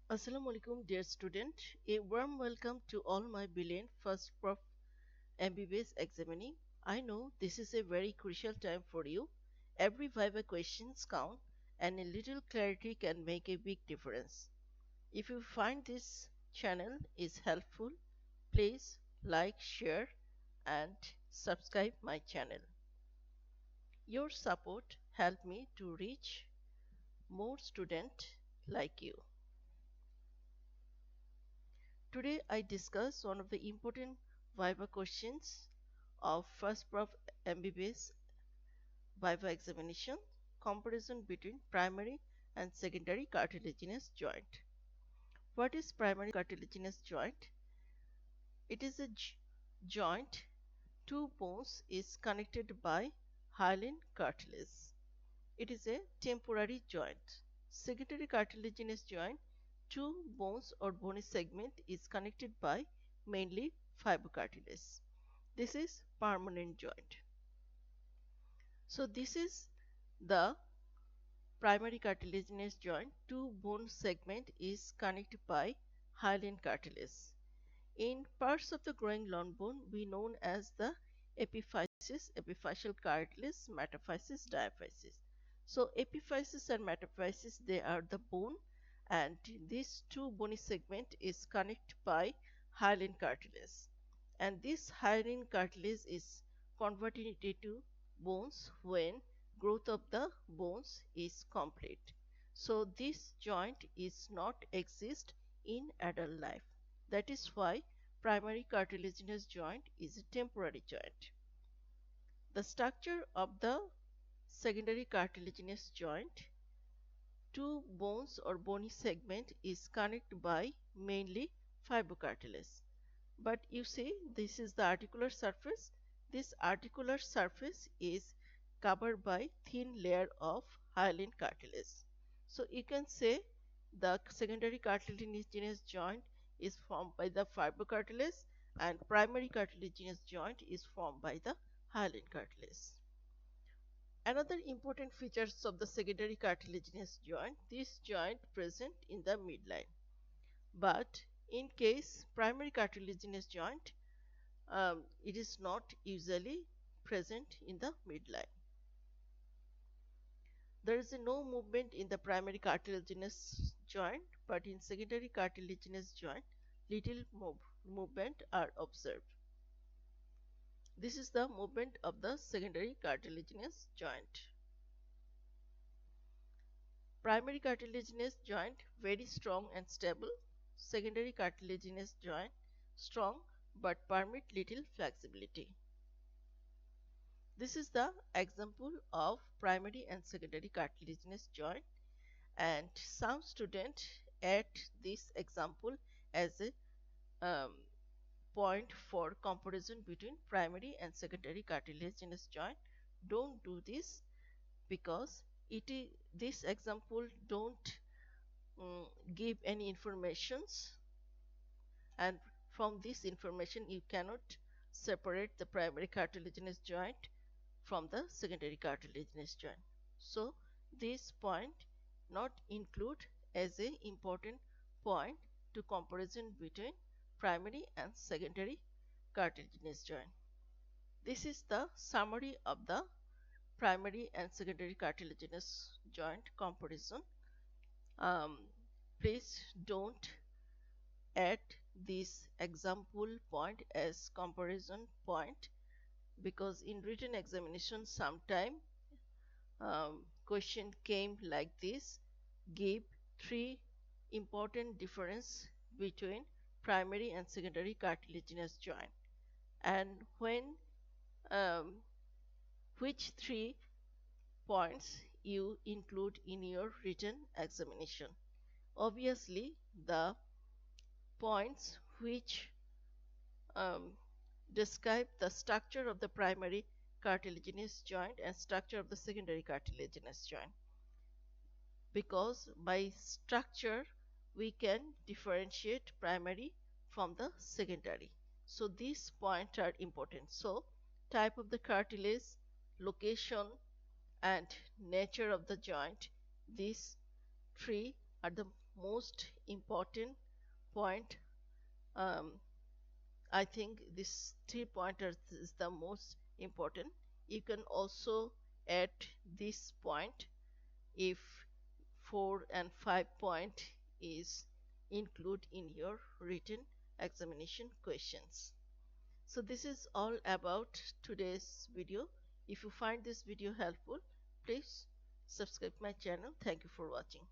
Assalamu alaikum, dear student. A warm welcome to all my brilliant first prof MBBS examining. I know this is a very crucial time for you. Every Viva questions count, and a little clarity can make a big difference. If you find this channel is helpful, please like, share, and subscribe my channel. Your support help me to reach more students like you. Today I discuss one of the important Viva questions of first prof MBBS Viva examination: comparison between primary and secondary cartilaginous joint. What is primary cartilaginous joint? It is a joint two bones is connected by hyaline cartilage. It is a temporary joint. Secondary cartilaginous joint, two bones or bony segment is connected by mainly fibrocartilage. This is permanent joint. So this is the primary cartilaginous joint. Two bone segment is connected by hyaline cartilage. In parts of the growing long bone, we known as the epiphysis, epiphyseal cartilage, metaphysis, diaphysis. So epiphysis and metaphysis, they are the bone, and these two bony segment is connected by hyaline cartilage, and this hyaline cartilage is converted into bones when growth of the bones is complete. So this joint is not exist in adult life. That is why primary cartilaginous joint is a temporary joint. The structure of the secondary cartilaginous joint: two bones or bony segment is connected by mainly fibrocartilage. But you see, this is the articular surface. This articular surface is covered by thin layer of hyaline cartilage. So you can say the secondary cartilaginous joint is formed by the fibrocartilage and primary cartilaginous joint is formed by the hyaline cartilage. Another important features of the secondary cartilaginous joint: this joint present in the midline. But in case primary cartilaginous joint, it is not usually present in the midline. There is no movement in the primary cartilaginous joint, but in secondary cartilaginous joint, little movement are observed. This is the movement of the secondary cartilaginous joint. Primary cartilaginous joint very strong and stable. Secondary cartilaginous joint strong but permit little flexibility. This is the example of primary and secondary cartilaginous joint, and some students add this example as a point for comparison between primary and secondary cartilaginous joint. Don't do this, because this example don't give any informations, and from this information you cannot separate the primary cartilaginous joint from the secondary cartilaginous joint. So this point not include as a important point to comparison between primary and secondary cartilaginous joint. This is the summary of the primary and secondary cartilaginous joint comparison. Please don't add this example point as comparison point, because in written examination sometime question came like this: give three important difference between primary and secondary cartilaginous joint, and when which three points you include in your written examination. Obviously the points which describe the structure of the primary cartilaginous joint and structure of the secondary cartilaginous joint, because by structure we can differentiate primary from the secondary. So these points are important. So type of the cartilage, location and nature of the joint, these three are the most important point. um, I think this 3 pointers is the most important. You can also add this point if 4 and 5 point is included in your written examination questions. So this is all about today's video. If you find this video helpful, please subscribe my channel. Thank you for watching.